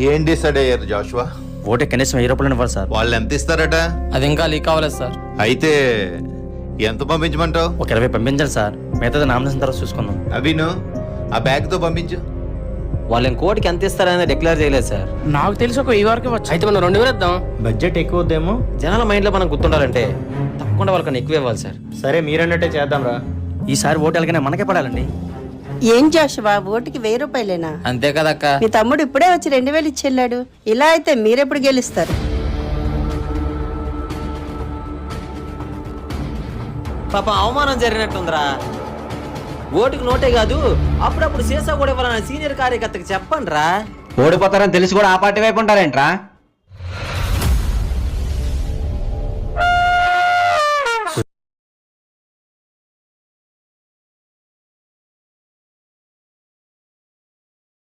ఏం డిసైడ్ అయ్యారు జాషువా? ఓటే కనీసం 1000 రూపాయలు ఇవ్వాలి సార్. వాళ్ళు ఎంత ఇస్తారట? అది ఇంకా లీక్ అవ్వలేదు సార్. అయితే ఎంత పంపించమంటావు? ఒక 20 పంపించండి సార్, మిగతాది నామినేషన్ తర్వాత చూసుకుందాం. అభిను, ఆ బ్యాగ్తో పంపించు. వాళ్ళు ఇంకోటికి ఎంత ఇస్తారని డిక్లేర్ చేయలేదు సార్. నాకు తెలిసి ఒక 1000 వరకు వచ్చు. అయితే మనం 2000 ఇద్దాం. బడ్జెట్ ఎక్కువ వద్దేమో. జనాల మైండ్లో మనం గుర్తుండాలంటే తప్పకుండా వాళ్ళకన్నా ఎక్కువ ఇవ్వాలి సార్. సరే మీరన్నట్టే చేద్దాం రా. ఈసారి ఓటు ఎలాగైనా మనకే పడాలండి. ఏం జాషువా, ఓటుకి 1000 రూపాయలేనా? అంతే కదక్క. మీ తమ్ముడు ఇప్పుడే వచ్చి 2000 ఇచ్చి వెళ్ళాడు. ఇలా అయితే మీరెప్పుడు గెలుస్తారు? పాపం అవమానం జరిగినట్టుందిరా. ఓటుకు నోటే కాదు, అప్పుడప్పుడు సీసా కూడా ఇవ్వాలన్న సీనియర్ కార్యకర్తకి చెప్పండి రా. ఓడిపోతారని తెలిసి కూడా ఆ పార్టీ వైపు ఉంటారేంట్రా?